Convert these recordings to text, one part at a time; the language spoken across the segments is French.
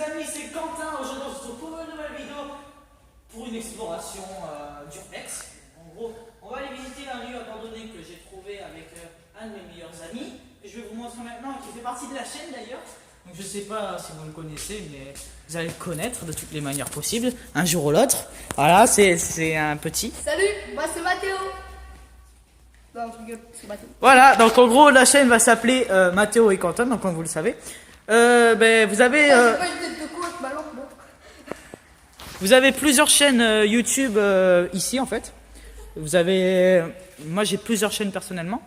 les amis, c'est Quentin. Aujourd'hui, on se retrouve pour une nouvelle vidéo pour une exploration d'urbex. En gros, on va aller visiter un lieu abandonné que j'ai trouvé avec un de mes meilleurs amis, que je vais vous montrer maintenant, qui fait partie de la chaîne d'ailleurs. Donc je sais pas si vous le connaissez, mais vous allez le connaître de toutes les manières possibles, un jour ou l'autre. Voilà, c'est un petit. Salut, moi c'est Mathéo. Non, je rigole, c'est Mathéo. Voilà, donc en gros, la chaîne va s'appeler Mathéo et Quentin, donc comme vous le savez. Vous avez... J'ai pas une tête de con avec ma lampe, bon. Vous avez plusieurs chaînes YouTube ici en fait. Vous avez, moi j'ai plusieurs chaînes personnellement.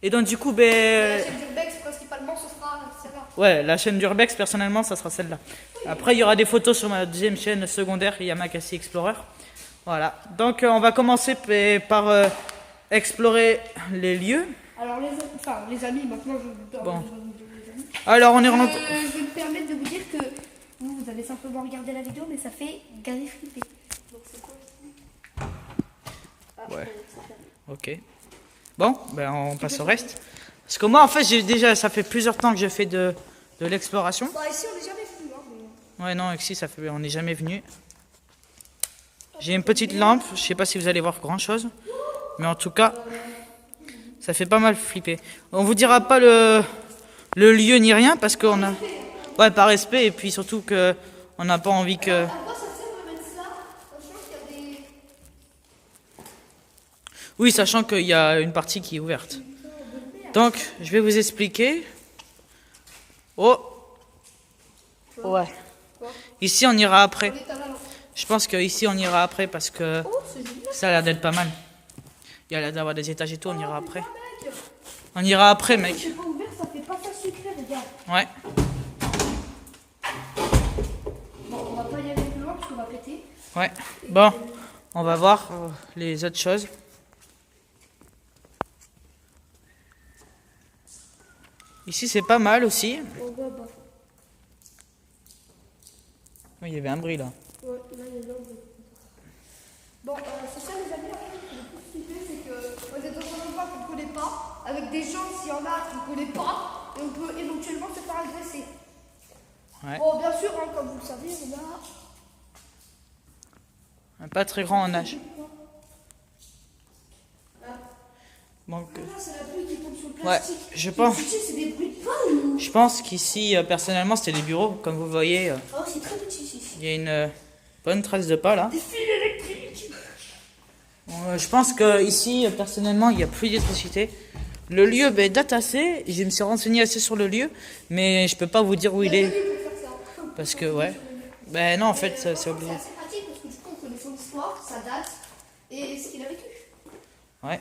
Et donc du coup, La chaîne d'Urbex, principalement, ce sera celle-là. ouais, la chaîne d'Urbex personnellement, ça sera celle-là. Après, il y aura des photos sur ma deuxième chaîne secondaire, Yamakasi Explorer. Voilà. Donc on va commencer par explorer les lieux. Alors les amis, maintenant je vais Bon. les amis. Alors on est rentré. Je vais me permettre de vous dire que vous allez simplement regarder la vidéo, mais ça fait gaver flipper. Donc c'est quoi Ouais. Ok. Bon, ben on passe au reste. Parce que moi en fait, ça fait plusieurs temps que je fais de l'exploration. Bah ici on n'est jamais venu, hein, mais... Ouais, non, ici on n'est jamais venu. J'ai une petite lampe, je sais pas si vous allez voir grand chose, mais en tout cas, ça fait pas mal flipper. On vous dira pas le lieu ni rien parce qu'on a, ouais, par respect et puis surtout que on n'a pas envie que. À quoi ça sert de mettre ça, sachant qu'il y a des... Oui, sachant qu'il y a une partie qui est ouverte. Donc, je vais vous expliquer. Oh. Ouais. Ici, on ira après. Je pense qu'ici, on ira après parce que Oh, c'est génial. ça a l'air d'être pas mal. Il y a l'air d'avoir des étages et tout, on ira après. On ira après, mec. C'est pas ouvert, ça fait pas ça sucré, regarde. Ouais. Bon, on va pas y aller plus loin parce qu'on va péter. Ouais. Bon, on va voir les autres choses. Ici, c'est pas mal aussi. On va bas. Oui, il y avait un bruit là. Ouais, là il y a l'ordre. Bon, c'est ça les amis, en fait, le plus stupide, c'est que vous êtes dans un endroit qu'on ne connaît pas, avec des gens, s'il y en a qu'on ne connaît pas, et on peut éventuellement se faire agresser. Ouais. Bon, bien sûr, hein, comme vous le savez, on a... Pas très grand en âge. Donc, Là, c'est la pluie qui tombe sur le ouais, plastique. je pense. Tu sais, c'est des bruits de pain ou... Je pense qu'ici, personnellement, c'était des bureaux. Comme vous voyez, Oh, c'est très petit ici. il y a une bonne trace de pas là. Des fils électriques. Je pense qu'ici, personnellement, il n'y a plus d'électricité. Le lieu date assez. Je me suis renseigné assez sur le lieu, mais je peux pas vous dire où il est. Pour faire ça. Parce que, ouais. Ben non, en fait, c'est obligé. C'est assez pratique parce que du coup, on connaît son histoire, sa date, et ce qu'il a vécu. Ouais.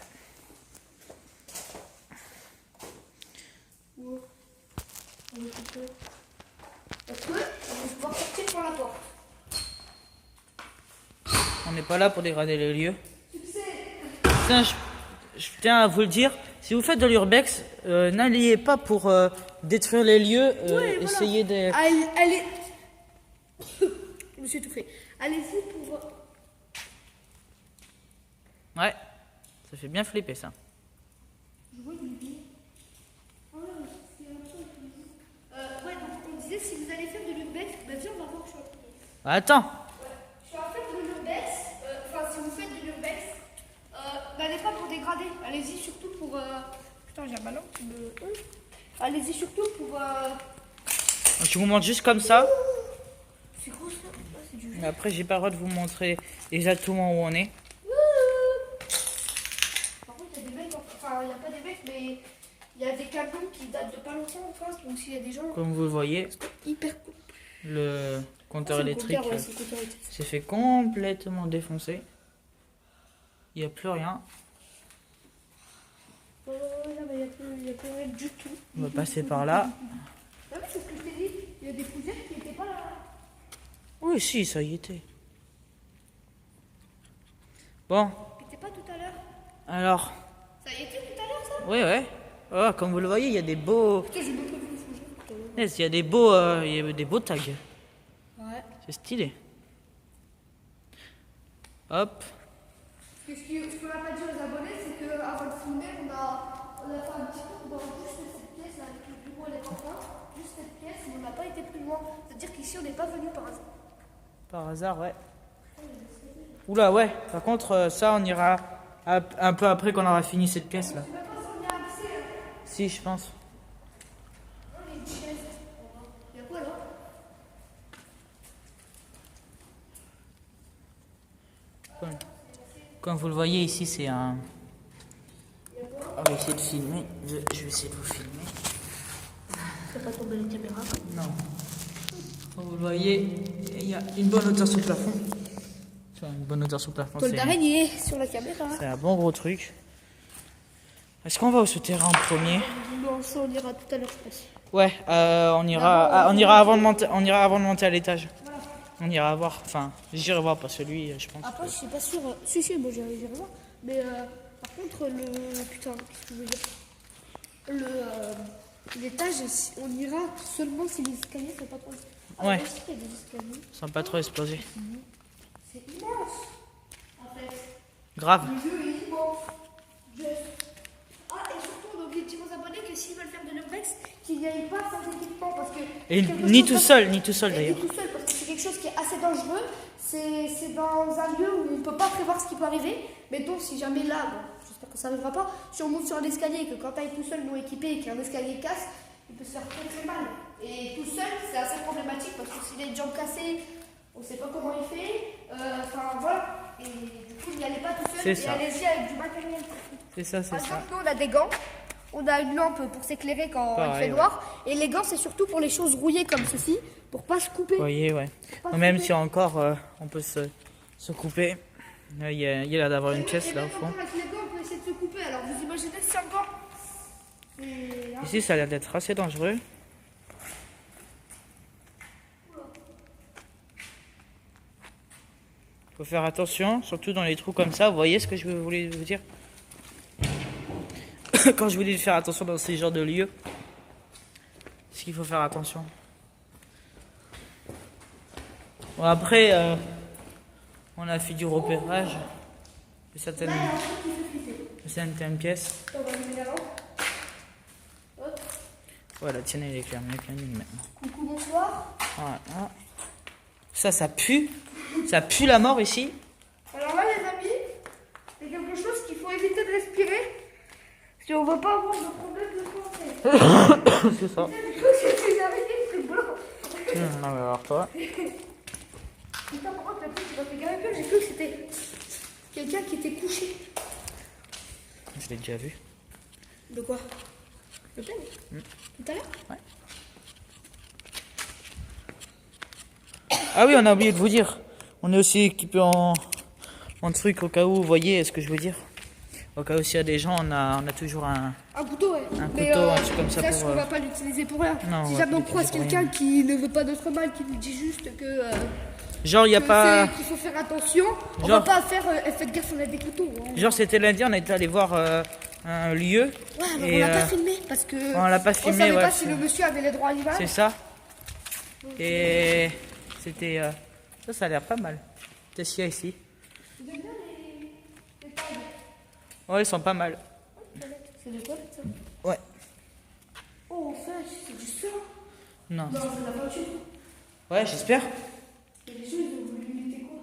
Parce que on va pouvoir sortir par la porte. On n'est pas là pour dégrader les lieux. Putain, je tiens à vous le dire, si vous faites de l'urbex, n'alliez pas pour détruire les lieux, essayez de... Allez. Je me suis étouffée. Allez-y pour. Ouais, ça fait bien flipper ça. Je vois une vie. Ouais, donc on disait si vous allez faire de l'urbex, bah viens, on va voir. Attends, Je suis en fait de l'urbex. Enfin, si vous faites de l'urbex, n'allez pas pour dégrader. Allez-y surtout pour. Putain, j'ai un ballon qui me. Allez-y surtout pour. je vous montre juste comme ça. C'est gros ça. Ah, c'est du. Mais après, j'ai pas le droit de vous montrer exactement où on est. Par contre, il y a des mecs, enfin, il n'y a pas des mecs, mais il y a des camions qui datent de pas longtemps en face, donc s'il y a des gens Comme vous le voyez, hyper cool. le compteur électrique s'est fait complètement défoncer. Il n'y a plus rien. Là, il n'y a plus rien du tout. On va passer par là. Ah oui, c'est ce que je t'ai dit, il y a des poussières qui n'étaient pas là. Oui, si, ça y était. Bon, Qui n'étaient pas tout à l'heure. alors, Ça y était tout à l'heure, ça? ouais, ouais. Oh, comme vous le voyez, il y a des beaux... Putain, j'ai même pas vu le fougère tout à l'heure. Yes, il y a des beaux tags. Ouais. C'est stylé. Hop. Ce qu'on n'a pas dit aux abonnés, c'est qu'avant de filmer, on a fait un petit tour dans juste cette pièce avec le bureau et les campins. Juste cette pièce, mais on n'a pas été plus loin. moi. C'est-à-dire qu'ici, on n'est pas venu par hasard. Par hasard, ouais. Oula, ouais. Par contre, ça, on ira un peu après qu'on aura fini cette pièce là. Je sais même pas si on y a accès. Si, je pense. Oh, il y a une chaise. Il y a quoi là? Comme vous le voyez ici, c'est un... On va essayer de filmer. Je vais essayer de vous filmer. Ça va pas tomber la caméra. Non. Comme vous le voyez, il y a une bonne hauteur sous le plafond. Tu vois, une bonne hauteur sous le plafond. Toile d'araignée sur la caméra. C'est un bon gros truc. Est-ce qu'on va au souterrain en premier? Non, ça on ira tout à l'heure, je pense. Ouais, on ira avant de monter à l'étage. Voilà. On ira voir. Enfin, j'irai voir, pas celui, je pense. Après, je suis pas sûre. Si, si, moi j'irai voir. Mais par contre, putain, qu'est-ce que je veux dire? L'étage, on ira seulement si les escaliers sont pas trop. Ouais. Aussi, il y a des escaliers. Ils sont pas trop explosés. C'est immense, en fait. Grave. Le jeu est immense. Ah, et surtout, on a oublié de dire aux abonnés que s'ils veulent faire de l'urbex, qu'ils n'y aillent pas sans équipement. Parce que Et quelque ni chose tout comme- seul, ni tout seul Et d'ailleurs. tout seul, parce que c'est quelque chose qui est assez dangereux. C'est dans un lieu où on ne peut pas prévoir ce qui peut arriver. Mettons, si jamais là, bon, j'espère que ça n'arrivera pas, si on monte sur un escalier et que quand tu es tout seul, non équipé, et qu'un escalier casse, il peut se faire très très mal. Et tout seul, c'est assez problématique parce que s'il a une jambe cassée, on ne sait pas comment il fait. Enfin, voilà. Et du coup, n'y allez pas tout seul. C'est Et ça. allez-y avec du matériel. C'est ça, c'est Par ça. exemple, nous, on a des gants. On a une lampe pour s'éclairer quand il Pareil, fait noir. Et les gants, c'est surtout pour les choses rouillées comme ceci, pour pas se couper. Vous voyez, ouais. Pas Même couper. si encore on peut se couper. Là, il y a l'air d'avoir une pièce là au fond. Avec les gants, on peut essayer de se couper. Alors, vous imaginez si un gant. Et, hein, Ici, ça a l'air d'être assez dangereux. Faut faire attention, surtout dans les trous comme ça. Vous voyez ce que je voulais vous dire? Quand je vous dis de faire attention dans ces genres de lieux, c'est qu'il faut faire attention. Bon, après, on a fait du repérage de certaines pièces. on va lever la lampe. Hop. Voilà, tiens, elle est claire, maintenant. Coucou, bonsoir. Voilà. Ça pue. Ça pue la mort ici. Alors là, les amis, c'est quelque chose qu'il faut éviter de respirer. Si on ne veut pas avoir de problème de santé. C'est ça. J'ai cru que c'était une araignée, c'est blanc. Non, mais alors toi. Putain, par contre, le truc qui m'a fait garer que j'ai cru que c'était quelqu'un qui était couché. Je l'ai déjà vu. De quoi? Le thème Tout à l'heure? Ouais. Ah oui, on a oublié de vous dire. On est aussi équipé en truc au cas où, vous voyez ce que je veux dire. Au cas où s'il y a des gens, on a toujours un couteau, ouais. Un Mais, couteau, un truc comme ça sache pour, qu'on va pas l'utiliser pour rien. non, on Si va jamais pas on croise l'utiliser pour quelqu'un qui ne veut pas notre mal, qui nous dit juste que, genre il y a pas. qu'il faut faire attention, on Genre- va pas faire faites gaffe, on a des couteaux. Hein. Genre c'était lundi, on était allé voir un lieu. Ouais, alors Et, on l'a pas filmé parce que on l'a pas on filmé, savait ouais, pas si c'est- le monsieur avait les droits à l'image. C'est ça. Et c'était ça a l'air pas mal. Qu'est-ce qu'il y a ici? Vous aimez bien les tables? Ouais, ils sont pas mal. C'est des toilettes, ça? Ouais. Oh, en fait, c'est du sang. Non. Non, c'est de la peinture. Ouais, j'espère. Et les gens, ils ont voulu imiter quoi?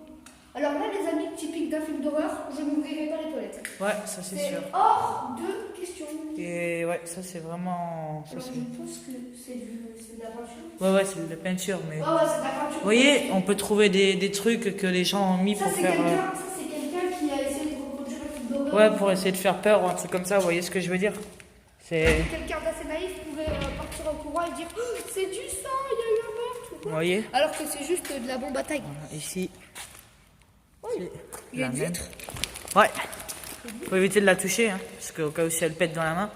Alors là, les amis, typiques d'un film d'horreur, je n'ouvrirai pas les toilettes. Ouais, ça c'est sûr. hors de question. Et ouais, ça c'est vraiment. Ça, Alors, c'est- je pense que c'est de la peinture. ouais, c'est de la peinture, mais. Ah ouais, c'est de la peinture. Vous voyez, on peut trouver des trucs que les gens ont mis Ça, pour c'est faire. quelqu'un qui a essayé de reproduire un film d'horreur. Ouais, pour essayer de faire peur ou un truc comme ça, vous voyez ce que je veux dire? C'est. Quelqu'un d'assez naïf pouvait partir en courant et dire oh, c'est du sang, il y a eu un meurtre. ou Vous quoi. voyez? Alors que c'est juste de la bombe à taille. Voilà, ici. Oh, c'est il y a la une même. vitre. Ouais. Faut éviter de la toucher, hein, parce qu'au cas où si elle pète dans la main.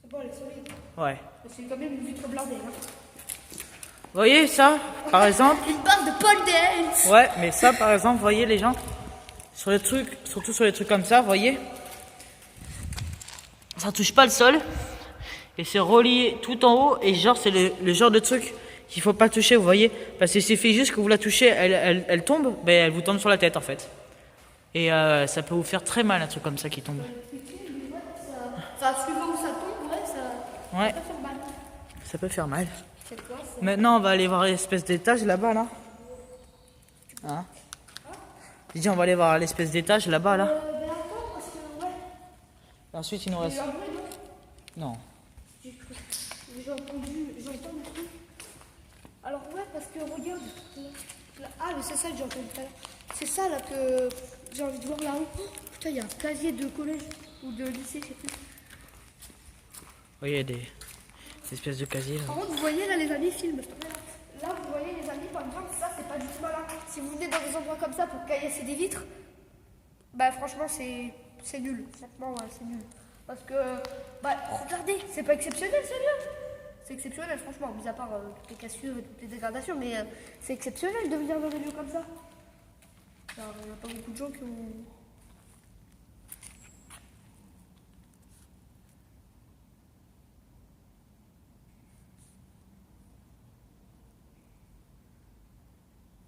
C'est bon, elle est solide. Ouais. C'est quand même une vitre blindée. Hein. Vous voyez ça, par exemple? Une barre de pole dance. Ouais, mais ça, par exemple, vous voyez les gens, sur les trucs, surtout sur les trucs comme ça, vous voyez, ça touche pas le sol, et c'est relié tout en haut, et genre, c'est le genre de truc qu'il faut pas toucher, vous voyez, parce qu'il suffit juste que vous la touchez, elle tombe, ben elle vous tombe sur la tête en fait. Et ça peut vous faire très mal un truc comme ça qui tombe. Enfin, suivant où ça tombe, ouais, ça. Ça Ouais. peut faire mal. Ça peut faire mal. C'est quoi ça? Maintenant, on va aller voir l'espèce d'étage là-bas, là. Hein? J'ai dit, on va aller voir l'espèce d'étage là-bas, là. Ben attends, parce que ouais. Ensuite, il nous Il y reste... a eu un bruit, non? Non. J'ai cru. J'entends le truc. Alors ouais, parce que regarde. Ah, mais c'est ça que j'ai entendu tout à l'heure. C'est ça là que j'ai envie de voir là-haut. Oh, putain, il y a un casier de collège ou de lycée, je sais plus. Oui, il y a des espèces de casiers, là. Par contre, vous voyez là les amis, filme. Là, vous voyez les amis, par exemple, ça c'est pas du tout malin. Si vous venez dans des endroits comme ça pour caillasser des vitres, bah franchement c'est nul. Franchement, ouais, c'est nul. Parce que, bah regardez, c'est pas exceptionnel ce lieu. C'est exceptionnel, franchement, mis à part toutes les cassures et toutes les dégradations, mais c'est exceptionnel de venir dans des lieux comme ça. Alors, il n'y a pas beaucoup de gens qui ont.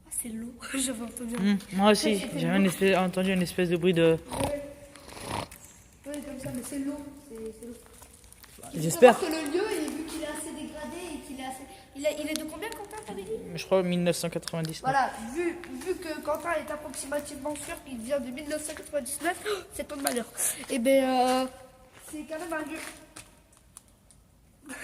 Ah, c'est l'eau, j'avais entendu. Moi aussi, Ouais, c'était j'avais entendu une espèce de bruit de... Ouais, comme ça, mais c'est l'eau. C'est l'eau. J'espère. Faut savoir que le lieu, vu qu'il est assez dégradé et qu'il est assez. Il est de combien, Quentin, t'avais dit? Je crois 1999. Voilà, vu que Quentin est approximativement sûr qu'il vient de 1999, c'est ton malheur. Et ben, c'est quand même un lieu.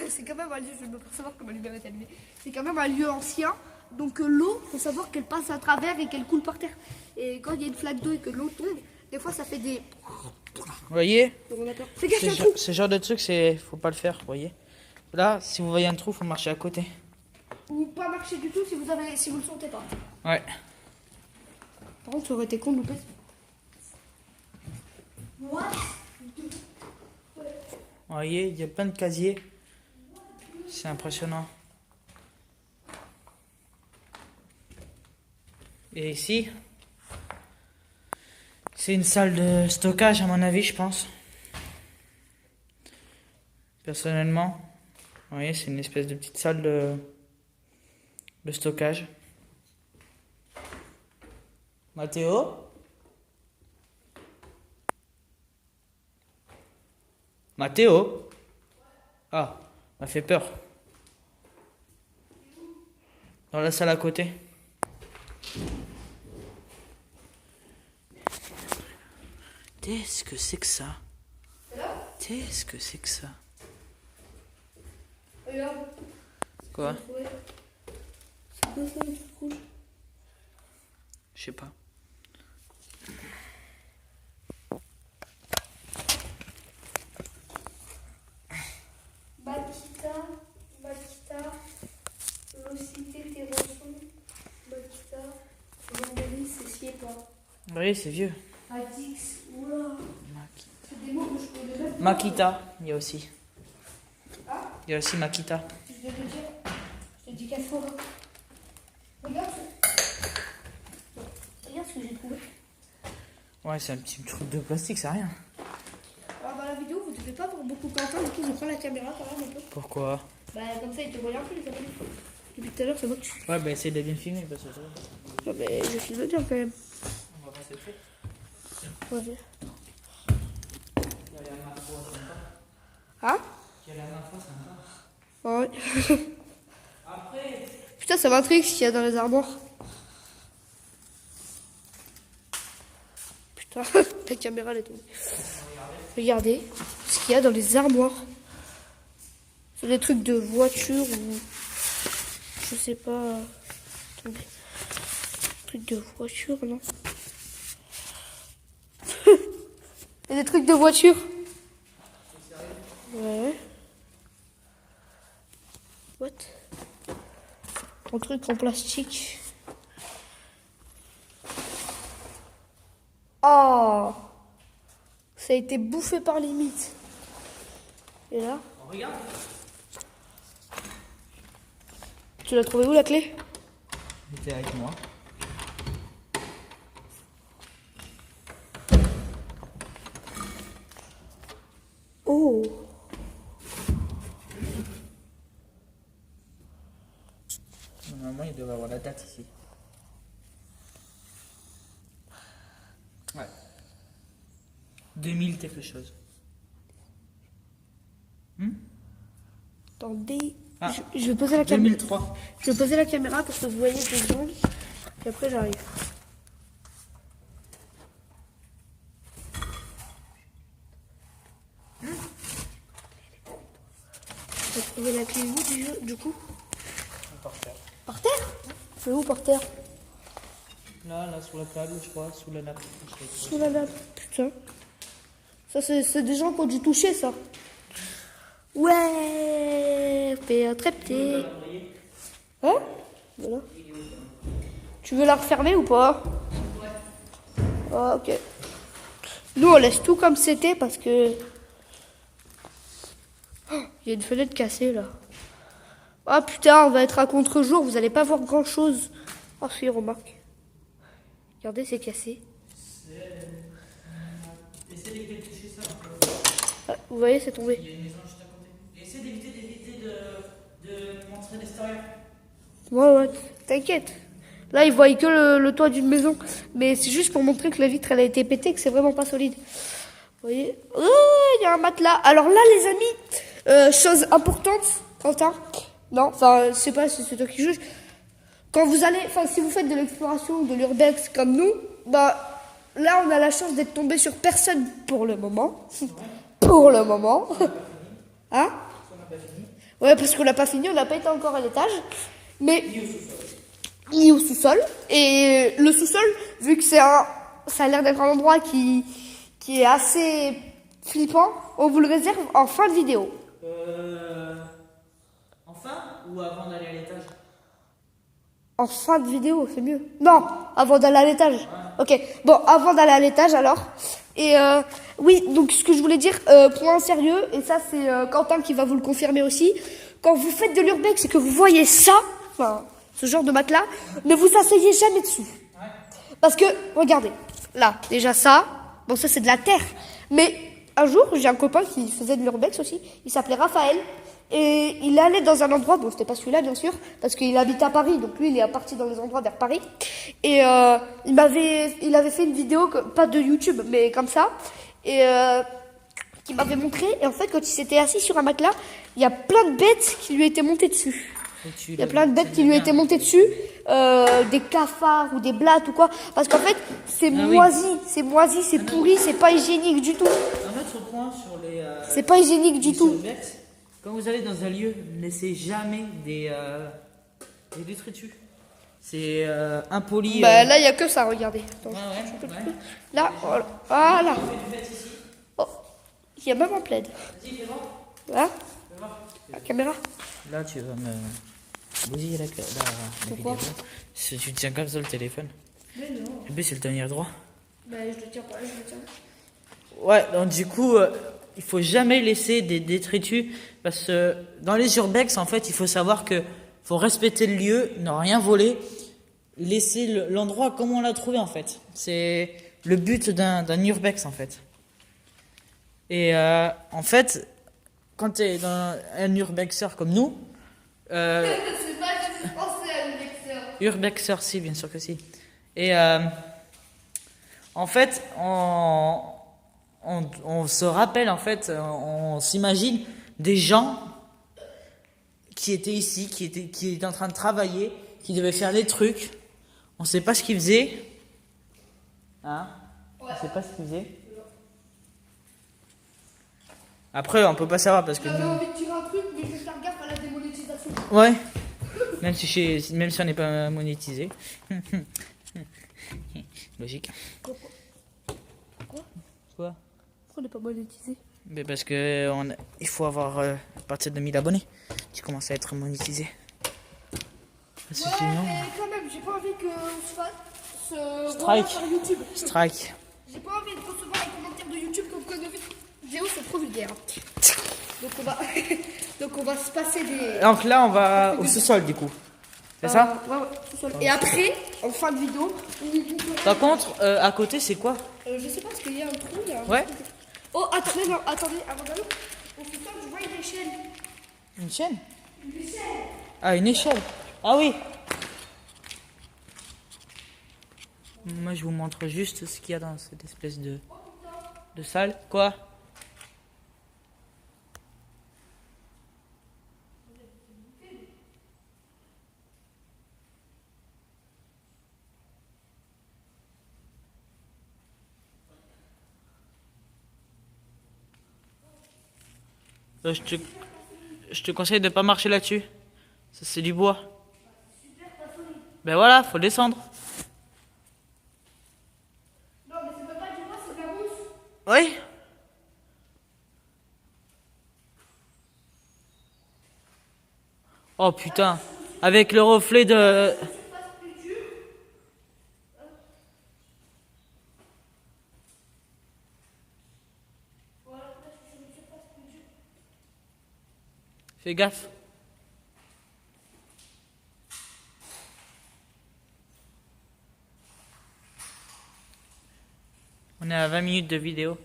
C'est quand même un lieu, je vais me savoir comment lumière est allumée. C'est quand même un lieu ancien. Donc l'eau, faut savoir qu'elle passe à travers et qu'elle coule par terre. Et quand il y a une flaque d'eau et que l'eau tombe, des fois ça fait des. Vous voyez? Donc on a peur. Fais gaffe, il y a un trou. Ce genre de truc, faut pas le faire, vous voyez? Là, si vous voyez un trou, faut marcher à côté. Ou pas marcher du tout si vous le sentez pas. Ouais. Par contre, ça aurait été con de louper. What? Vous voyez, il y a plein de casiers. C'est impressionnant. Et ici, c'est une salle de stockage à mon avis, je pense. Personnellement, vous voyez, c'est une espèce de petite salle de stockage. Mathéo? Mathéo? Ah, m'a fait peur. Dans la salle à côté. Qu'est-ce que c'est que ça? Qu'est-ce que c'est que ça? Regarde. Quoi? Ouais. C'est quoi ça, le truc rouge? Je sais pas. Makita, Velocité, Terrasson, Makita, Jean-Marie, c'est ci et pas. Vous voyez, c'est vieux. Adix, oula. C'est des mots que je connais même pas. Makita, il y a aussi. Ah, Il y a aussi Makita. je vais te dire. Je te dis 4 fois. Regarde. Regarde ce que j'ai trouvé. Ouais, c'est un petit truc de plastique, c'est rien. Alors dans la vidéo, vous ne devez pas voir beaucoup Quentin, du coup je prends la caméra quand même un peu. Pourquoi? Bah comme ça il te voit un peu les amis. Depuis tout à l'heure, ça va que tu. Ouais, bah essaye de bien filmer parce que ça. Non mais je filme bien quand même. On va passer le fait. Ouais, viens. Il y a la main sympa. Hein? Il y a la main sympa. Ouais. Après. Putain, ça m'intrigue ce qu'il y a dans les armoires. Putain, la caméra elle est tombée. Regardez ce qu'il y a dans les armoires. C'est des trucs de voiture ou. Je sais pas. Attendez. Trucs de voiture, non? Il y a des trucs de voiture. Ouais. What? Un truc en plastique. Oh! Ça a été bouffé par les mythes. Et là? On regarde. Tu l'as trouvé où la clé? Il était avec moi. Oh! Normalement, il devait avoir la date ici. Ouais. 2000 quelque chose. Attendez. Ah, Je vais poser la caméra. 2003. Je vais poser la caméra pour que vous voyez des secondes. Et après j'arrive. Vous trouvez la clé où du coup? Par terre. Par terre? C'est où par terre? Là, sur la table, je crois, sous la nappe. Sous la nappe. Putain. Ça, c'est des gens qui ont dû toucher ça. Ouais. Fais un trepté. Hein? Voilà. Tu veux la refermer ou pas? Ah, ok. Nous, on laisse tout comme c'était parce que... Oh, il y a une fenêtre cassée là. Ah putain, on va être à contre-jour, vous allez pas voir grand-chose. Oh si, remarque. Regardez, c'est cassé. Essaie d'éviter de toucher ça. Ah, vous voyez, c'est tombé. Il y a une maison juste à côté. Essaie d'éviter de montrer l'extérieur. Ouais, t'inquiète. Là, ils voient que le toit d'une maison. Mais c'est juste pour montrer que la vitre, elle a été pétée, que c'est vraiment pas solide. Vous voyez? Oh, il y a un matelas. Alors là, les amis, chose importante, Quentin. Non, enfin, je sais pas si c'est toi qui juge. Quand vous allez, enfin, si vous faites de l'exploration, de l'urbex comme nous, bah, là, on a la chance d'être tombé sur personne pour le moment. Pour le moment. Hein? Ouais, parce qu'on n'a pas fini, on n'a pas été encore à l'étage. Mais il est au sous-sol. Et le sous-sol, vu que ça a l'air d'être un endroit qui est assez flippant, on vous le réserve en fin de vidéo. Enfin ou avant d'aller à l'étage? En fin de vidéo, c'est mieux. Non, avant d'aller à l'étage. Ok, bon, avant d'aller à l'étage alors. Et oui, donc ce que je voulais dire, point sérieux, et ça c'est Quentin qui va vous le confirmer aussi. Quand vous faites de l'urbex et que vous voyez ça, enfin, ce genre de matelas, ne vous asseyez jamais dessus. Parce que, regardez, là, déjà ça, bon ça c'est de la terre. Mais un jour, j'ai un copain qui faisait de l'urbex aussi, il s'appelait Raphaël. Et il allait dans un endroit, bon c'était pas celui-là bien sûr, parce qu'il habite à Paris, donc lui il est parti dans les endroits vers Paris. Et il avait fait une vidéo, pas de YouTube, mais comme ça, et qui m'avait montré, et en fait quand il s'était assis sur un matelas, il y a plein de bêtes qui lui étaient montées dessus. Il y a plein de bêtes qui lui étaient montées dessus, des cafards ou des blattes ou quoi, parce qu'en fait c'est moisi, c'est pourri, c'est pas hygiénique du tout. Un autre point sur les... C'est pas hygiénique du tout. urbex. Quand vous allez dans un lieu, ne laissez jamais des détritus. C'est impoli. Bah là, il n'y a que ça, regardez. Attends, Ouais. là, voilà. On fait du fait ici. Oh, il y a même un plaid. Vas-y, fais voir. Voilà, Fais voir. la caméra. Là, tu vas me bousiller la Pourquoi? vidéo. Si tu tiens comme ça le téléphone. Mais non. Le but, c'est le tenir droit. Bah, je le tiens pas, je le tiens. Ouais, donc du coup, il faut jamais laisser des détritus. Parce que dans les urbex, en fait, il faut savoir que faut respecter le lieu, ne rien voler, laisser l'endroit comme on l'a trouvé, en fait. C'est le but d'un urbex, en fait. Et en fait, quand tu es dans un urbexer comme nous, C'est pas que je pensais à une lecture. urbexer, si, bien sûr que si. Et en fait, on se rappelle, en fait, on s'imagine des gens qui étaient ici, qui étaient en train de travailler, qui devaient faire des trucs. On ne sait pas ce qu'ils faisaient. Hein? On ne sait pas ce qu'ils faisaient. Après, on peut pas savoir parce que... J'avais envie de tirer un truc, mais je vais faire gaffe à la démonétisation. Ouais. Même si on n'est pas monétisé. Logique. Pourquoi? Quoi? Pourquoi on n'est pas monétisé? Mais parce que il faut avoir à partir de 1000 abonnés. Tu commences à être monétisé. Parce que Ouais, sinon... mais quand même, j'ai pas envie qu'on se fasse Strike. sur YouTube. Strike. J'ai pas envie de recevoir un commentaire de YouTube comme que nos vidéos sont trop vulgaires. Donc on va se passer des... Donc là, on va au sous-sol du coup. C'est ça? Ouais, sous-sol. Et après, en fin de vidéo, Par contre, à côté, c'est quoi? je sais pas, parce qu'il y a un trou, il y a un Ouais. truc. Oh, attendez, non, attendez, avant d'aller, au sous-sol, je vois une échelle. Une chaîne? Une échelle. Ah, une échelle. Ah oui. Moi, je vous montre juste ce qu'il y a dans cette espèce de salle. Quoi? Je te conseille de pas marcher là-dessus. Ça, c'est du bois. Ben voilà, faut descendre. Non, mais c'est pas du bois, c'est de la mousse. Oui. Oh putain. Avec le reflet de... Fais gaffe. On est à 20 minutes de vidéo.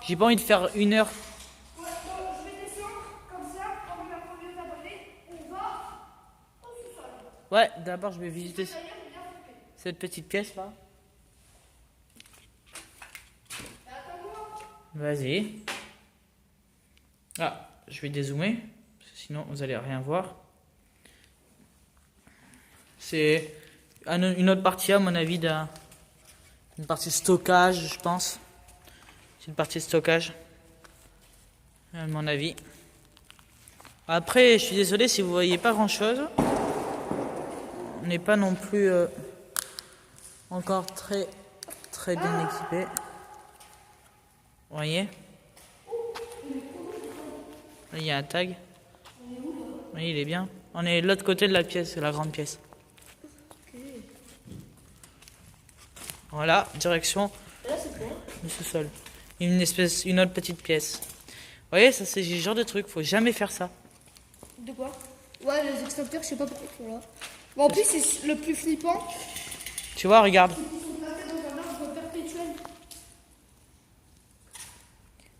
J'ai pas envie de faire 1 heure. Ouais, bon, je vais descendre comme ça, comme la première abonnée, on va au sous-sol. Ouais, d'abord je vais visiter D'ailleurs, il y a un peu. cette petite pièce là. Attends-moi. Vas-y. Ah, je vais dézoomer, parce que sinon vous allez rien voir. C'est une autre partie à mon avis une partie stockage, je pense. C'est une partie de stockage, à mon avis. Après, je suis désolé si vous voyez pas grand chose. On n'est pas non plus encore très bien équipé. Vous voyez? Là, il y a un tag. Oui, il est bien. On est de l'autre côté de la pièce, la grande pièce. Voilà, direction Là, c'est quoi? le sous-sol. Une autre petite pièce. Vous voyez, ça c'est le genre de truc, faut jamais faire ça. De quoi? Ouais, les extincteurs, je sais pas pourquoi ils sont là. Bon, en plus, c'est le plus flippant. Tu vois, regarde. Ils sont placés dans un arbre perpétuel.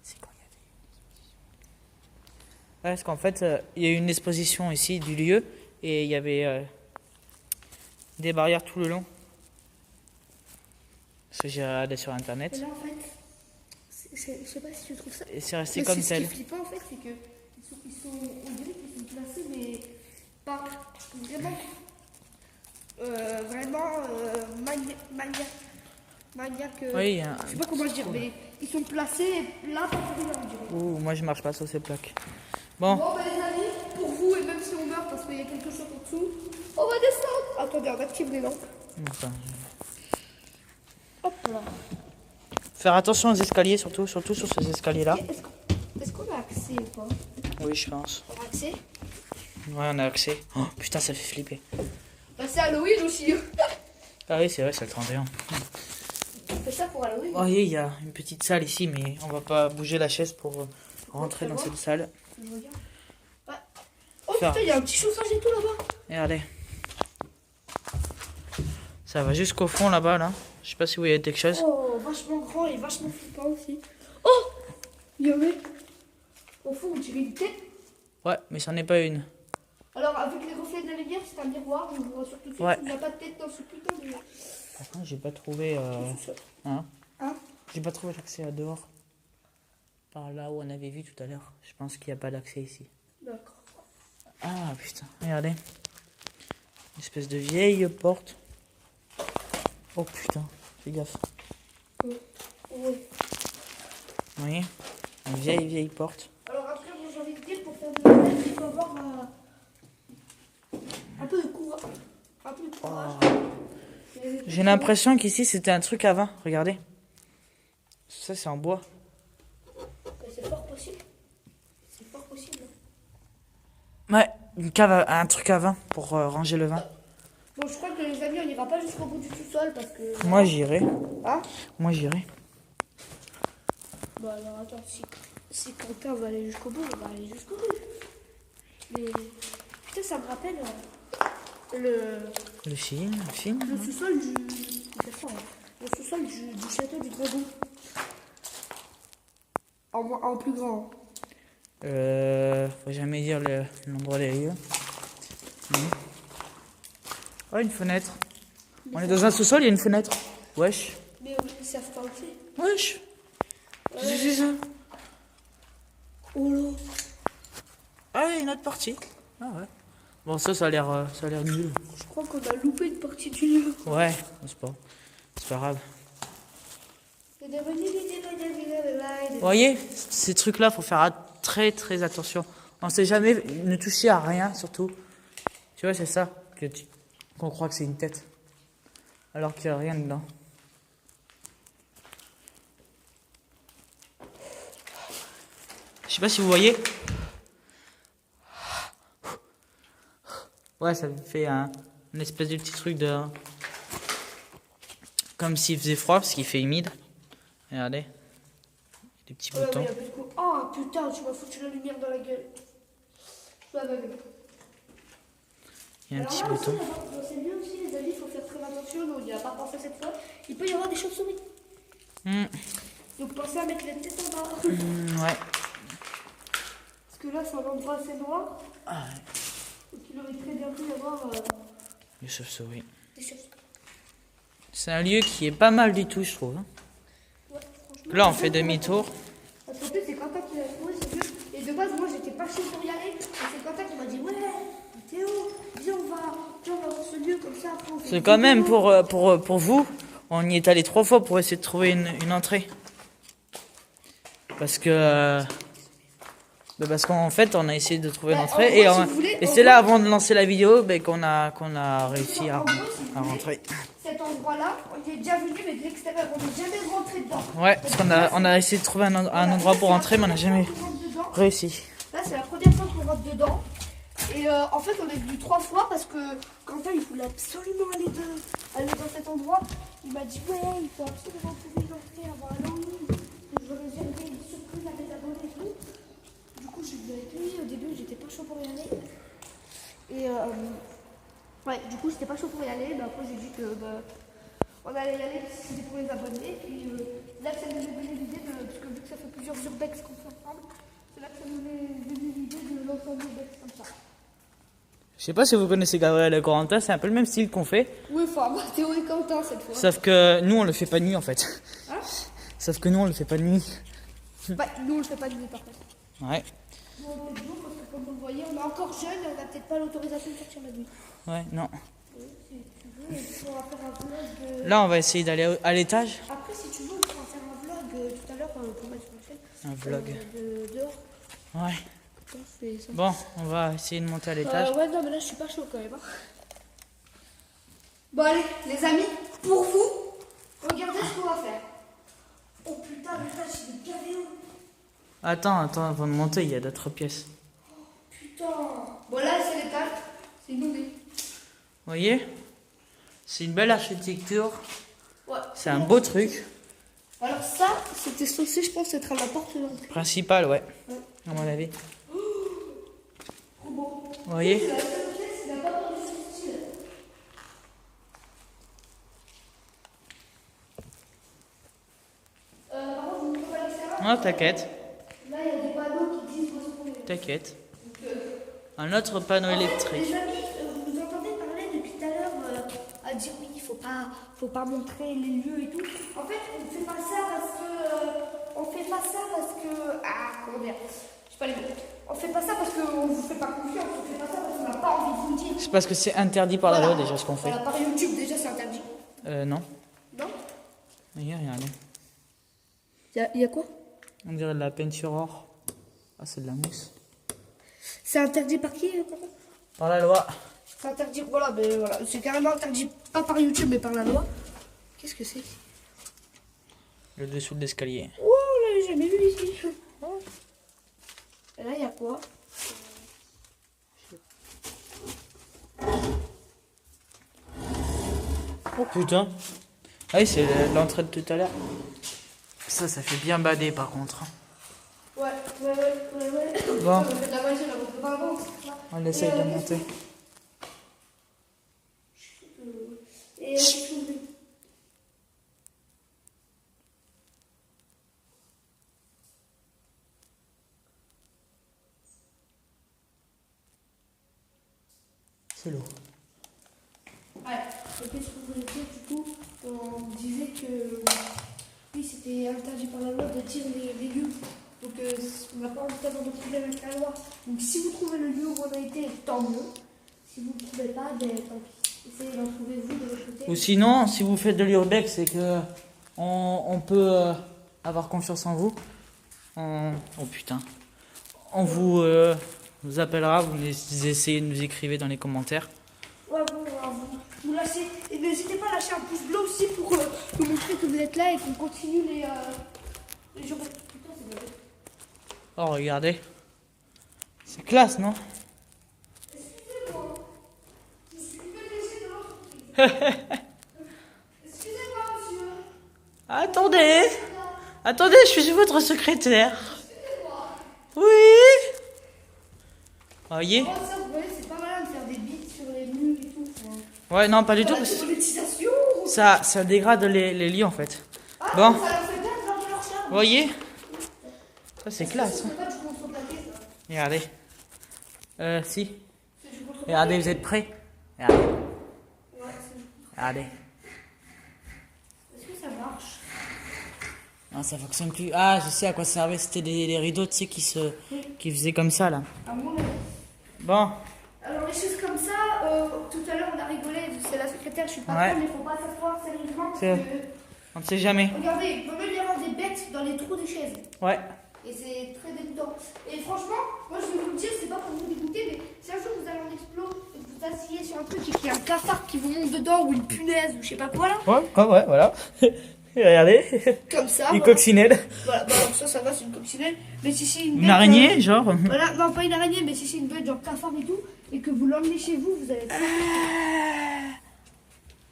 C'est quand il y avait une exposition. Ouais, parce qu'en fait, il y a eu une exposition ici du lieu et il y avait des barrières tout le long. Parce que j'ai regardé sur internet. Et là, en fait, je sais pas si tu trouves ça. Et c'est resté Mais comme Ce tel. qui est flippant, en fait, c'est que on dirait qu'ils sont placés, mais pas vraiment, maniaque. Oui, il y a Je sais pas comment dire, mais ils sont placés là pour rien, on dirait. Ouh, moi je marche pas sur ces plaques. Bon, Bon, bah, les amis, pour vous, et même si on meurt parce qu'il y a quelque chose en dessous, on va descendre. Attendez, on active les lampes. enfin, Hop là. faire attention aux escaliers, surtout sur ces escaliers-là. Est-ce qu'on a accès ou pas? Oui, je pense. On a accès? Ouais, on a accès. Oh, putain, ça fait flipper. Bah, c'est Halloween aussi. Ah oui, c'est vrai, c'est le 31. On fait ça pour Halloween. Oh, oui, il y a une petite salle ici, mais on va pas bouger la chaise pour rentrer dans cette salle. Je regarde. Ouais. Oh Faire- putain, il y a un petit chauffage et tout là-bas. Regardez. Ça va jusqu'au fond là-bas, là. Je sais pas si vous voyez quelque chose. Oh, vachement grand et vachement flippant aussi. Oh, il y avait. Au fond, on dirait une tête. Ouais, mais c'en est pas une. Alors, avec les reflets de la lumière, c'est un miroir. On voit sur tout de suite. Ouais. Il n'y a pas de tête dans ce putain de. Par contre, j'ai pas trouvé. Hein Hein? J'ai pas trouvé l'accès à dehors. Par là où on avait vu tout à l'heure. Je pense qu'il n'y a pas d'accès ici. D'accord. Ah putain, regardez. Une espèce de vieille porte. Oh putain, fais gaffe. Oui. Vous voyez? Une vieille porte. Alors, après, moi, j'ai envie de dire, pour faire de la tête, il faut avoir un peu de courage. Un peu de courage. J'ai l'impression qu'ici c'était un truc à vin. Regardez. Ça c'est en bois. C'est fort possible. C'est fort possible. Ouais, une cave, un truc à vin pour ranger le vin. Bon, je crois que les amis, on n'ira pas jusqu'au bout du sous-sol parce que. Moi j'irai. Hein? Moi j'irai. Bah alors attends, si Quentin va aller jusqu'au bout, on va aller jusqu'au bout. Mais putain, ça me rappelle Le film. le sous-sol du. Le sous-sol du château du dragon. En plus grand. Faut jamais dire l'endroit des lieux. Oh, une fenêtre. On est dans un sous-sol, il y a une fenêtre. Wesh. Mais ils savent pas où c'est. Wesh. Qu'est-ce que c'est ça? Oh là. Ah, il y a une autre partie. Ah ouais. Bon, ça a l'air nul. Je crois qu'on a loupé une partie du lieu. Ouais, c'est pas grave. Et Vous voyez, ces trucs-là, faut faire très très attention. On sait jamais, ne toucher à rien surtout. Tu vois, c'est ça qu'on croit que c'est une tête. Alors qu'il n'y a rien dedans. Je sais pas si vous voyez. Ouais, ça fait une espèce de petit truc de... Comme s'il faisait froid, parce qu'il fait humide. Regardez. Des petits boutons. Ouais, oh putain, tu m'as foutu la lumière dans la gueule. Je suis aveugle. Il y a un Alors petit là bouton. aussi, c'est mieux aussi, les amis, il faut faire très attention. Donc, il n'y a pas pensé cette fois. Il peut y avoir des chauves-souris. Donc, pensez à mettre les têtes en bas. Ouais. Parce que là, c'est un endroit assez noir. Ah, Donc, il aurait très bien pu y avoir les chauves-souris. des chauves-souris. C'est un lieu qui est pas mal du tout, je trouve. Ouais, franchement. Là, on fait demi-tour. Parce qu'en plus, c'est Quentin qui l'a trouvé, c'est mieux. Et de base, moi, j'étais pas chaud pour y aller. Et c'est Quentin qui m'a dit, ouais, Théo, viens, on va voir ce lieu comme ça. Après, on fait C'est des quand même vidéos. pour vous, on y est allé 3 fois pour essayer de trouver une entrée. Parce que... parce qu'en fait, on a essayé de trouver une Bah, entrée. en gros, si vous voulez, Et en c'est là, gros, avant de lancer la vidéo, qu'on a réussi à En gros, si vous voulez, rentrer. cet endroit-là, on y est déjà venu, mais de l'extérieur, on n'est jamais rentré dedans. Ouais, parce qu'on a essayé de trouver un endroit pour rentrer, mais on n'a jamais réussi. Là, c'est la première fois qu'on rentre dedans. Et en fait, on est venu 3 fois parce que Quentin, il voulait absolument aller dans cet endroit. Il m'a dit, ouais, il faut absolument trouver une entrée avant Halloween. Donc, je vais réserver une surprise à mes abonnés et tout. Du coup, je suis venue avec lui. Au début, j'étais pas chaud pour y aller. Et ouais, du coup, j'étais pas chaud pour y aller. Mais après, j'ai dit que on allait y aller parce que c'était pour les abonnés. Et puis là, ça nous a donné l'idée de. Parce que vu que ça fait plusieurs urbex qu'on fait ensemble, c'est là que ça nous a donné l'idée de lancer un urbex comme ça. Je sais pas si vous connaissez Gabriel et Corentin, c'est un peu le même style qu'on fait. Oui, enfin, moi, Théo et Quentin cette fois. Sauf que nous, on le fait pas de nuit en fait. Hein? Sauf que nous, on le fait pas de nuit. Bah, nous, on le fait pas de nuit par contre. Ouais. Nous, on fait de jour parce que comme vous le voyez, on est encore jeune et on n'a peut-être pas l'autorisation de sortir la nuit. Ouais, non. Si tu veux, on va faire un vlog. Là, on va essayer d'aller à l'étage. Après, si tu veux, on pourra faire un vlog tout à l'heure pour mettre sur la chaîne. Un vlog. De dehors. Ouais. Putain, c'est ça. Bon, on va essayer de monter à l'étage. Ouais, non, mais là, je suis pas chaud quand même. Hein. Bon, allez, les amis, pour vous, regardez ce qu'on va faire. Oh putain, l'étage, il est gavé où? Attends, avant de monter, il y a d'autres pièces. Putain. Bon, là, c'est l'étage. C'est inondé. Vous voyez? C'est une belle architecture. Ouais. C'est un beau truc. Alors ça, c'était censé, je pense, être à la porte d'entrée. Principal, ouais. Ouais. À mon avis. Trop beau. Vous voyez? C'est la seule pièce, il n'a pas dans le style. Par contre, vous ne pouvez pas l'extérieur. Non, t'inquiète. Là, il y a des panneaux qui disent où est-ce qu'on est. T'inquiète. Donc, Un autre panneau électrique. les amis, vous nous entendez parler depuis tout à l'heure à dire oui, faut pas montrer les lieux et tout. En fait, on fait pas ça parce que, ah, comment dire, je sais pas les mots. On fait pas ça parce qu'on vous fait pas confiance. On fait pas ça parce qu'on n'a pas envie de vous le dire. C'est parce que c'est interdit par la Voilà. loi déjà ce qu'on fait. Voilà, par YouTube déjà c'est interdit. Non. Non? Il y a rien. Il y a quoi? On dirait de la peinture or. Ah, c'est de la mousse. C'est interdit par qui? Par la loi. C'est interdit, voilà, mais voilà, c'est carrément interdit, pas par YouTube mais par la loi. Qu'est-ce que c'est? Le dessous de l'escalier. Oh, on l'avait jamais vu ici. Et là, il y a quoi? Oh putain. Ah oui, c'est l'entrée de tout à l'heure. Ça fait bien bader par contre. Ouais. Bon. On fait de la magie, là, on peut pas avant. On essaye de monter. Et C'est lourd. ouais. Et qu'est-ce qu'on voulait dire du coup? On disait que oui, c'était interdit par la loi de dire les lieux. Donc on n'a pas envie d'avoir de problème avec la loi. Donc si vous trouvez le lieu où on a été, tant mieux. Si vous ne trouvez pas, ben tant pis. Essayez d'en trouver vous de votre côté. Ou sinon, si vous faites de l'urbex et que On peut avoir confiance en vous. Oh putain. On vous appellera, vous essayez de nous écrire dans les commentaires. Ouais, bon, vous lâchez. Et n'hésitez pas à lâcher un pouce bleu aussi pour nous montrer que vous êtes là et qu'on continue les jours. Putain, c'est bien. Oh, regardez. C'est classe, non? Excusez-moi. Je suis PDG de l'entreprise. Excusez-moi, monsieur. Attendez. Attendez, je suis votre secrétaire. Excusez-moi. Oui. Voyez? Oh, ça, vous voyez, c'est pas mal de faire des bits sur les murs et tout. Ouais, non, pas du tout. La monétisation. Ça dégrade les lits en fait. Ah, Bon, ça leur fait bien de leur charme. voyez? Ça c'est classe. C'est pas du contreplaqué, ça. Regardez. Si. C'est du contreplaqué. Regardez, vous êtes prêts? Regardez. Ouais, c'est du. Regardez. Est-ce que ça marche? Non, ça fonctionne plus. Ah, je sais à quoi ça servait. C'était les rideaux, tu sais, qui faisaient comme ça là. À mon avis. Bon. Alors, les choses comme ça, tout à l'heure on a rigolé, c'est la secrétaire, je suis pas Ouais. con, mais faut pas s'asseoir sérieusement. Parce C'est- que, On ne sait jamais. regardez, il peut même y avoir des bêtes dans les trous des chaises. Ouais. Et c'est très dégoûtant. Et franchement, moi je vais vous le dire, c'est pas pour vous dégoûter, mais si un jour vous allez en explo et que vous asseyez sur un truc et qu'il y a un cafard qui vous monte dedans ou une punaise ou je sais pas quoi là, Ouais, voilà. Regardez. comme ça. Une voilà. coccinelle. Voilà, bah, alors ça va, c'est une coccinelle. Mais si c'est une bête. Une araignée, genre. Voilà, non, pas une araignée, mais si c'est une bête genre cafard et tout, et que vous l'emmenez chez vous, vous allez.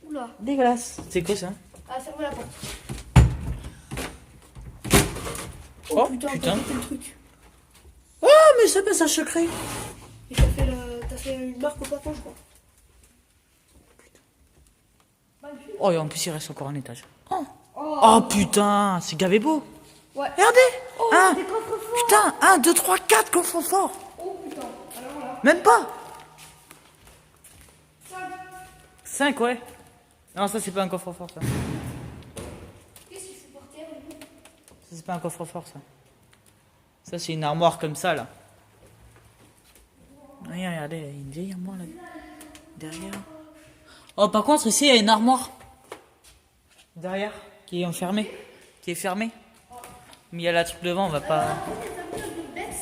Oula. Dégueulasse. C'est quoi ça? Ah, fermez la porte. Oh, putain, putain. t'as pété le truc. Oh, mais c'est pas ça secret. Et t'as fait une marque au patron, je crois. Putain. Oh, et en plus, il reste encore un étage. Oh, Oh, oh putain, c'est gavé beau. ouais. Regardez. Oh, Un. des coffres forts. Putain, 1, 2, 3, 4 coffres forts. Oh putain. Alors là. Même pas. 5. 5, ouais. Non, ça, c'est pas un coffre fort, ça. Qu'est-ce qu'il faut par terre lui Ça, c'est pas un coffre fort, ça. Ça, c'est une armoire comme ça, là. Regardez, il y a une vieille armoire, là. Derrière. Oh, par contre, ici, il y a une armoire. Derrière. Qui est enfermée. Qui est fermée. Mais il y a la truc devant, on va pas... Après, les amis d'Urbex,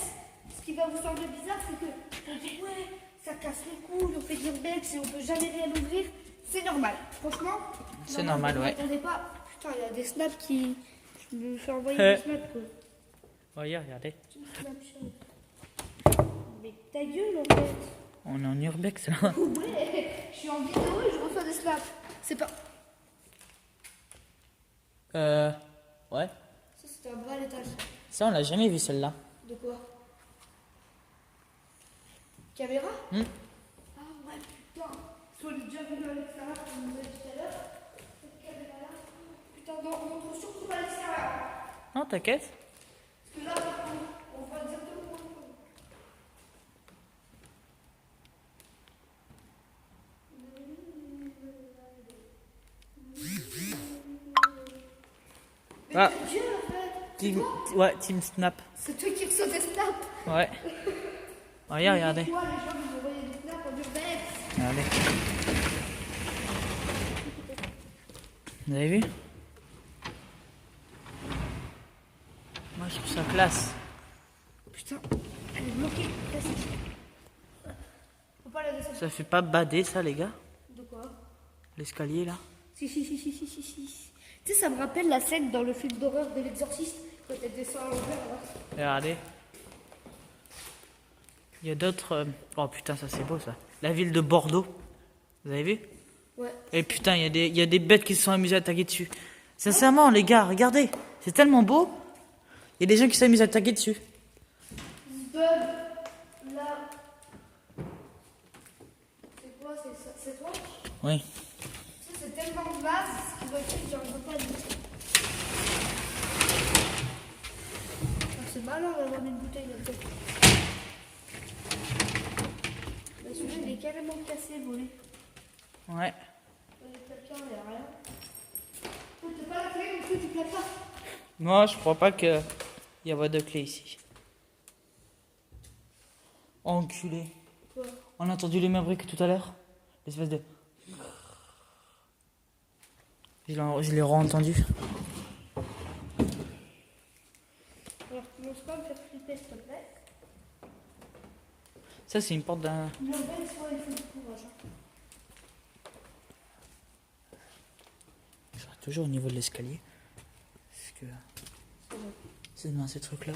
ce qui va vous sembler bizarre, c'est que on dit ouais, ça casse les couilles, on fait de l'Urbex et on peut jamais rien ouvrir. C'est normal. Franchement, C'est normal, vous ouais. attendez pas. Putain, il y a des snaps qui. Je me fais envoyer des snaps quoi. Voyez, regardez. Snapchat. Mais ta gueule en fait. On est en urbex, là. Ouais, je suis en vidéo et je reçois des snaps. C'est pas. Ouais. Ça, c'était un vrai à l'étage. Ça, on l'a jamais vu, celle-là. De quoi? Caméra? Hmm. Ah ouais, putain. Soit le déjà venu à l'extérieur comme vous avez dit tout à l'heure. Cette caméra-là. Putain, non, on montre surtout pas à l'extérieur. Non, t'inquiète. Parce que là, par contre, on voit exactement où on est. Mais Ah. ta gueule, en fait. Team... Ouais, Team Snap. C'est toi qui reçois des snaps. Ouais. Voyez, regardez. Moi, les gens ils m'envoyaient des snaps en urbex. Regardez. Vous avez vu? Moi, je trouve ça classe. Putain, elle est bloquée. Classique. Faut pas la descendre. Ça fait pas bader, ça, les gars? De quoi? L'escalier, là. Si. Tu sais, ça me rappelle la scène dans le film d'horreur de l'exorciste quand elle descend à l'envers. là. Regardez. Il y a d'autres... Oh, putain, ça, c'est beau, ça. La ville de Bordeaux. Vous avez vu? Ouais. Et putain, il y a des bêtes qui se sont amusées à attaquer dessus. Sincèrement, les gars, regardez. C'est tellement beau. Il y a des gens qui s'amusent à attaquer dessus. Zbug, là. C'est quoi? C'est toi? Oui. Tu sais, c'est tellement de base, ce qui va être que j'en veux pas dire. Ah, c'est malin d'avoir une bouteille là-dedans. Bah, celui-là, il est carrément cassé, volé. Ouais. Les placards, il n'y a rien. Toi, t'as pas la clé non plus du placard? Moi, je crois pas qu'il y a de clé ici. Enculé. Quoi? On a entendu les mêmes bruits que tout à l'heure. L'espèce de... Je l'ai entendu. flipper, s'il te plaît. Ça, c'est une porte d'un. L'urbex, ouais, il faut du courage. Je serai toujours au niveau de l'escalier. Parce que. C'est dans ces trucs-là.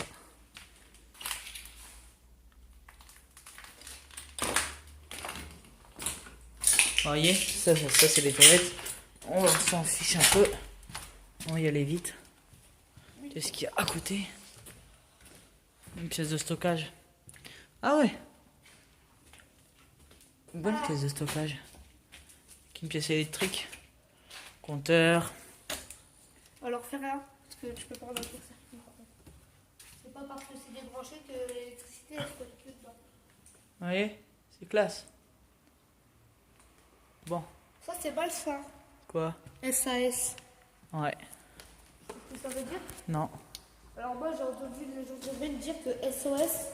Vous voyez, ça c'est les toilettes. On s'en fiche un peu. On va y aller vite. Qu'est-ce qu'il y a à côté? Une pièce de stockage. Ah ouais. Une bonne pièce de stockage. Une pièce électrique. Compteur. Alors fais rien, parce que tu peux pas remarquer ça. C'est pas parce que c'est débranché que l'électricité elle se connecte dedans. Vous voyez, c'est classe. Bon, Ça c'est malsain. quoi? SAS. Ouais. Qu'est-ce que ça veut dire? Non. Alors moi j'ai entendu les gens de dire que SOS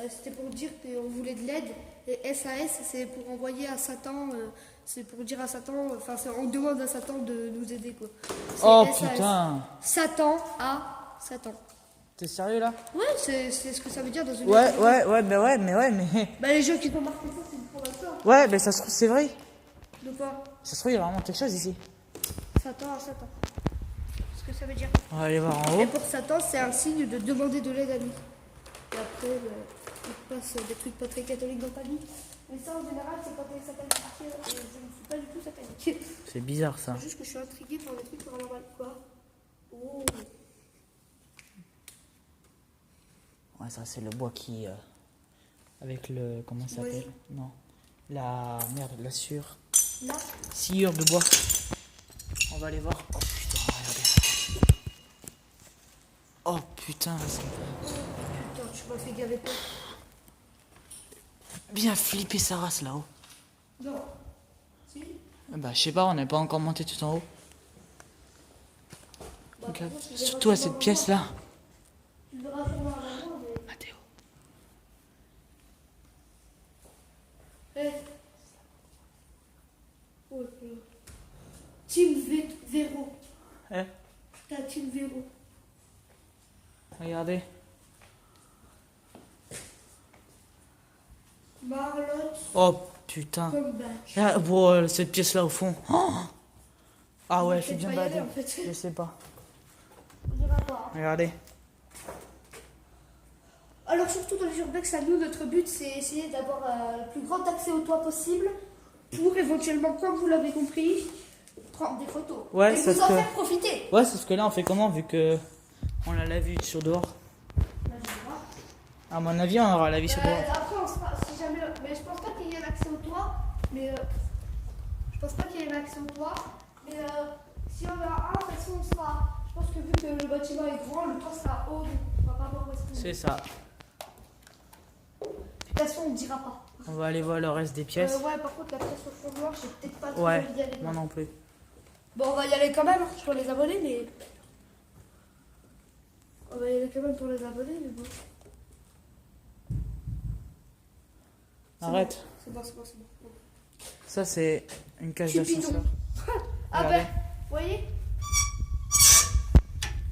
c'était pour dire qu'on voulait de l'aide et SAS c'est pour envoyer à Satan, c'est pour dire à Satan, enfin on demande à Satan de nous aider quoi. C'est Oh SAS. putain. Satan à Satan. T'es sérieux là? Ouais, c'est ce que ça veut dire dans une Ouais, lettre. mais. Bah les gens qui t'ont marqué ça c'est pour l'instant. Ouais, mais ça se trouve, c'est vrai. De quoi? Ça se trouve, il y a vraiment quelque chose ici. Satan à Satan. Ce que ça veut dire. On va aller voir en Et haut. pour Satan, c'est un signe de demander de l'aide à lui. Et après, il te passe des trucs pas très catholiques dans ta vie. Mais ça, en général, c'est quand t'es satanique. Et je ne suis pas du tout satanique. C'est bizarre ça. C'est juste que je suis intriguée par les trucs paranormaux. Quoi? Oh. Ouais, ça c'est le bois qui. Avec le. Comment ça s'appelle? Ouais. Non. La. Merde, la sciure. Là, Sciure de bois. On va aller voir. Oh putain, regardez. Oh putain, ça me fait putain, tu m'as fait gaver toi. bien flipper sa race là-haut. Non. Si. Bah, je sais pas, on n'est pas encore monté tout en haut. Bah, Donc, par contre, tu surtout à verras cette sûrement pièce là. Tu le verras sûrement à la main, mais. Mathéo. Eh. Oh là là. Team Véro. Eh, T'as Team Véro. regardez. Marlotte Oh putain. comme Batch. Ah, bon, cette pièce là au fond. Oh ah ouais, je suis Peut-être bien pas y aller, badé. en fait. Je sais pas. On ira pas. Regardez. Alors surtout dans les urbex, à nous, notre but c'est essayer d'avoir le plus grand accès au toit possible pour éventuellement, comme vous l'avez compris, prendre des photos. Ouais, et sauf vous en que- faire profiter. Ouais, sauf que là on fait comment vu que on a la vue sur dehors? Là, je vais voir. À mon avis, on aura la vue sur dehors. Après, on sera, si jamais, mais je pense pas qu'il y ait un accès au toit. Mais je pense pas qu'il y ait un accès au toit. Mais si on a un, de toute façon, on sera. Je pense que vu que le bâtiment est grand, le toit sera haut, donc on va pas voir où est-ce qu'on est. C'est ça. De toute façon, on ne dira pas. On va aller voir le reste des pièces. Ouais, par contre, la pièce au fond noir, j'ai peut-être pas trop Ouais, envie d'y aller. moi non plus. Bon, on va y aller quand même pour les abonnés, mais. On va y aller quand même pour les abonnés, mais bon. C'est Arrête. bon, C'est bon, c'est bon, c'est bon. Ça c'est une cage Cupidon. d'ascenseur. Ah Regardez. ben, vous voyez?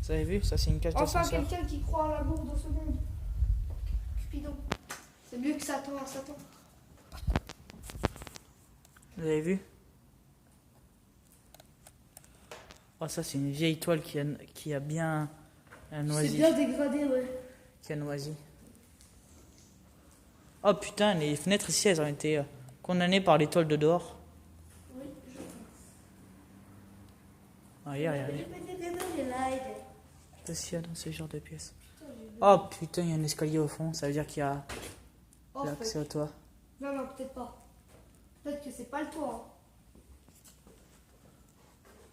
Vous avez vu? Ça c'est une cage Enfin, d'ascenseur. quelqu'un qui croit en l'amour dans ce monde. Cupidon. C'est mieux que Satan à Satan. Vous avez vu? Oh, ça c'est une vieille toile qui a bien C'est noisi. bien dégradé, ouais. Qui a noisi. Oh putain, les fenêtres ici elles ont été condamnées par les toiles de dehors. Oui, je Ah, regardez. pense. Qu'est-ce qu'il y a dans ce genre de pièces? Oh putain, il y a un escalier au fond, ça veut dire qu'il y a Oh, l'accès au toit. non, non, peut-être pas. Peut-être que c'est pas le toit. Hein.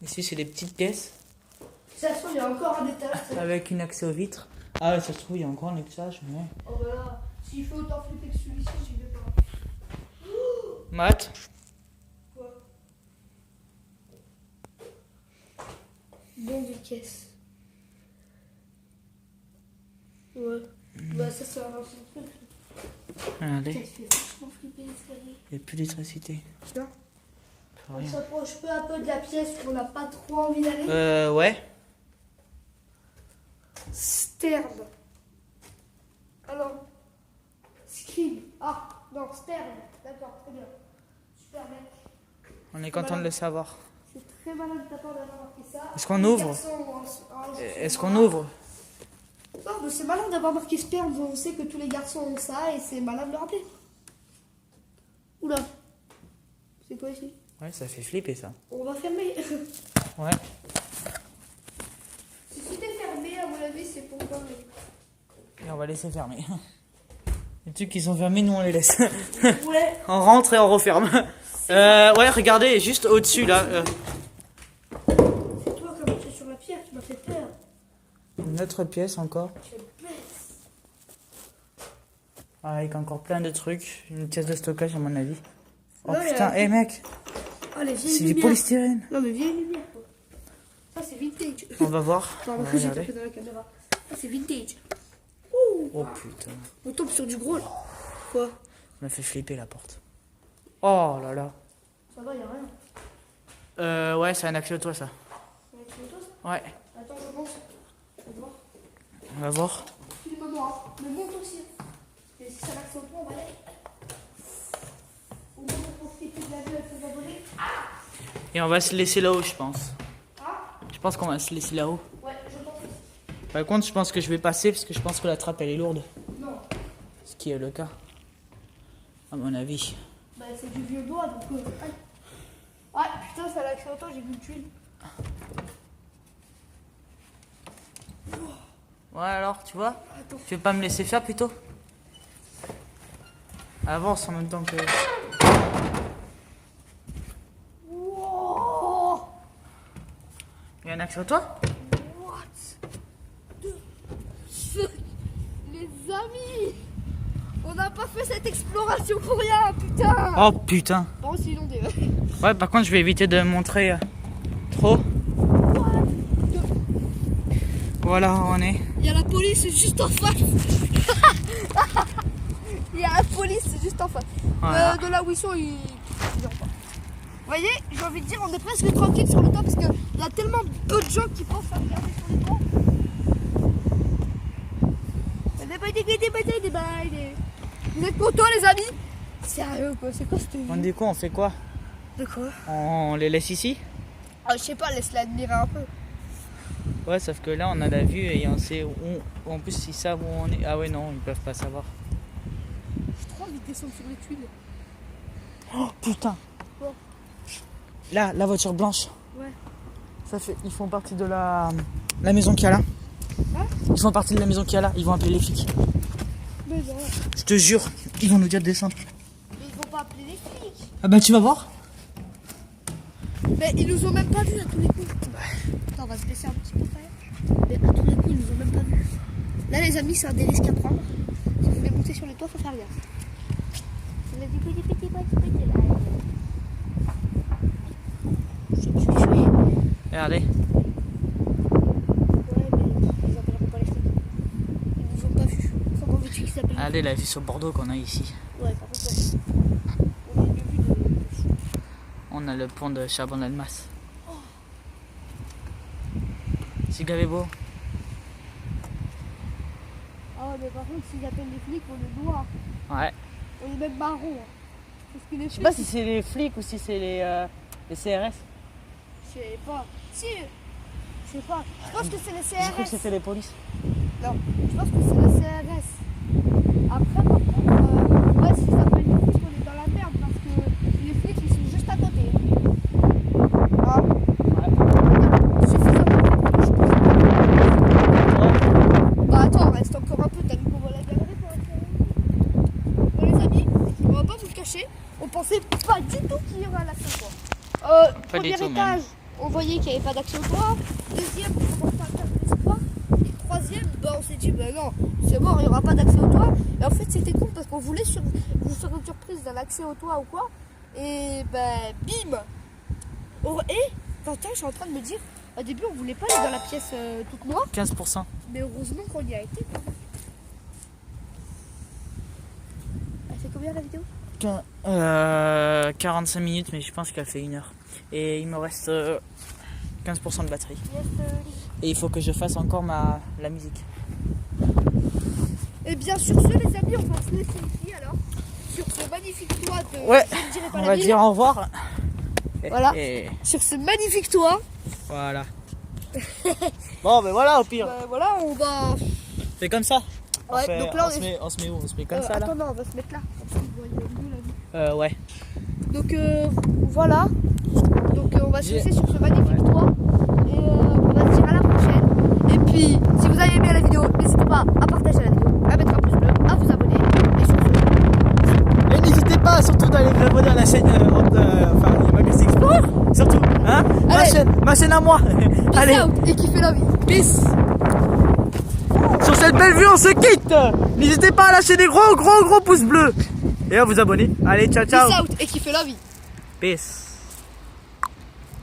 Ici c'est des petites pièces De toute façon, il y a encore un étage. avec une accès aux vitres. Ah ouais, ça se trouve, il y a encore un étage, mais... Oh bah là, s'il fait autant flipper que celui-ci, j'y vais pas. Matt, Quoi? Bon des caisses. Ouais. Bah ça c'est un ancien truc. regardez, Ça fait vachement flipper l'escalier. il n'y a plus d'électricité. Tu vois? Plus On rien. s'approche peu à peu de la pièce où on n'a pas trop envie d'aller. Ouais. Stern. sperme. D'accord, très bien. Super mec. On est content de le savoir. C'est très malin de ta part d'avoir marqué ça. Est-ce qu'on Les ouvre? garçons ont Est-ce qu'on ouvre? Non, mais c'est malin d'avoir marqué sperme. On sait que tous les garçons ont ça et c'est malin de le rappeler. Oula. C'est quoi ici? Ouais, ça fait flipper ça. On va fermer. Ouais. Si c'était fermé, à mon avis, c'est pourquoi. Et on va laisser fermer. Les trucs qui sont fermés, nous on les laisse. Ouais. On rentre et on referme. Ouais, regardez, juste au-dessus là. C'est toi qui as marché sur la pierre, tu m'as fait peur. Une autre pièce encore. Je baisse. Avec encore plein de trucs. Une pièce de stockage à mon avis. Oh Ouais, putain, hé mec, Oh, les vieilles c'est du lumières. polystyrène. Non, mais vieilles lumières, quoi. Ça, c'est vintage. On va voir. On Pardon, va j'ai regarder. tapé dans la caméra. Ça, c'est vintage. Ouh. Oh putain, On tombe sur du gros, là. Quoi? on m'a fait flipper la porte. Oh là là. Ça va, y'a rien. Ouais, c'est un accès au toit ça. On va essayer toi, ça? Ouais, Attends, je monte. On va voir. on va voir. Filme-moi. Mais monte aussi. Et si ça l'accès au toit, on va y aller. On va profiter de la vue avec ses abonnés. Et on va se laisser là-haut, je pense. Ah, Je pense qu'on va se laisser là-haut. ouais, je pense aussi. Par contre, je pense que je vais passer parce que je pense que la trappe elle est lourde. Non. Ce qui est le cas. À mon avis. Bah, c'est du vieux bois, donc. Aïe. Ouais, putain, ça l'accès au toit, j'ai vu une tuile. Ouais, alors, tu vois? Attends. Tu veux pas me laisser faire plutôt? Avance en même temps que. Wow. Il y a un accès au toit? What the fuck? Les amis, on n'a pas fait cette exploration pour rien, putain. Oh putain. Bon, c'est inondé. Ouais, par contre, je vais éviter de montrer trop. Voilà où on est. Il y a la police juste en face. Il y a la police juste en face. Voilà. De là où ils sont, ils en parlent. Vous voyez, j'ai envie de dire, on est presque tranquille sur le toit parce qu'il y a tellement peu de gens qui pensent à regarder sur les toits. Vous êtes contents, les amis? Sérieux, quoi, c'est quoi cette On vie? dit quoi? On fait quoi? De quoi? On les laisse ici? Ah, je sais pas, laisse-la admirer un peu. Ouais, sauf que là, on a la vue et on sait où. En plus, ils savent où on est. Ah ouais, non, ils peuvent pas savoir. J'ai trop envie de descendre sur les tuiles. Oh putain! Quoi? Là, la voiture blanche. Ouais. Ça fait. Ils font partie de la maison qu'il y a là. Hein? Ils font partie de la maison qu'il y a là. Ils vont appeler les flics. Mais non. Je te jure, ils vont nous dire de descendre. Mais ils vont pas appeler les flics. Ah bah, tu vas voir. Mais ils nous ont même pas vus à tous les coups. Attends, on va se baisser un petit peu quand même. Mais à tous les coups, ils nous ont même pas vus. Là, les amis, c'est un des risques à prendre. Si vous voulez monter sur les toits, faut faire gaffe. On a dit petit là. Regardez. Ouais, mais ils appelleront pas les flics. Ils nous ont pas vus. Comment veux-tu qu'ils s'appellent? Regardez la vue sur Bordeaux qu'on a ici. Ouais, par contre, ouais. On a une vue de fou. On a le pont de Charbon-l'Almas. C'est gavé beau. Ah, mais par contre, s'ils appellent les flics, on est noir. Ouais. On est même marron. Parce que les Je sais flics. pas si c'est les flics ou si c'est les CRS. Je sais pas. Si. Je sais pas. Je pense que c'est les J'ai cru que CRS. c'était les polices. Non, je pense que c'est le CRS. Après, par contre, ouais, si ça s'appelle les flics, on est dans la merde parce que les flics, ils sont juste à côté. Ah, Ouais. suffisamment pour que je puisse- Bah attends, reste encore un peu, t'as vu qu'on va la galerie pour être. Bon, les amis, on va pas vous le cacher, on pensait pas du tout qu'il y aurait un accès au toit. Pas du Premier tout, étage, on voyait qu'il n'y avait pas d'accès au toit. Deuxième, on commençait à faire des espoirs. Et troisième, bah, on s'est dit, bah non, c'est bon, il n'y aura pas d'accès au toit. Et en fait, c'était con parce qu'on voulait vous faire une surprise d'un accès au toit ou quoi. Et bah, bim. Oh, et Quentin, je suis en train de me dire, au début, on voulait pas aller dans la pièce toute noire. 15%. Mais heureusement qu'on y a été. Elle fait combien la vidéo? 45 minutes, mais je pense qu'elle fait 1 heure. Et il me reste 15% de batterie. Et il faut que je fasse encore la musique. Et bien sur ce, les amis, on va se laisser ici alors. Sur ce magnifique magnifique toit de... Ouais, je ne dirai pas on la va ville. dire au revoir. Voilà. Et Sur ce magnifique toit, voilà. Bon, ben voilà, au pire. voilà, on va... C'est comme ça. Ouais, donc là, on se met où? On se met comme ça, là. attends, non, on va se mettre là. Comme ça, on voit mieux la vie. Ouais. Donc voilà. Donc on va se J'ai- laisser sur ce magnifique toit. Et on va se dire à la prochaine. Et puis, si vous avez aimé la vidéo, n'hésitez pas à partager la vidéo, à mettre un pouce bleu, à vous abonner. Et sur ce, Et n'hésitez pas surtout d'aller vous abonner à la chaîne enfin, les Magus Explorer. Surtout, hein? Allez. Ma chaîne à moi. peace Allez, out et kiffez la vie. peace. Sur cette belle vue, on se quitte. N'hésitez pas à lâcher des gros pouces bleus. Et à vous abonner. Allez, ciao, ciao. Peace out et kiffez la vie. Peace.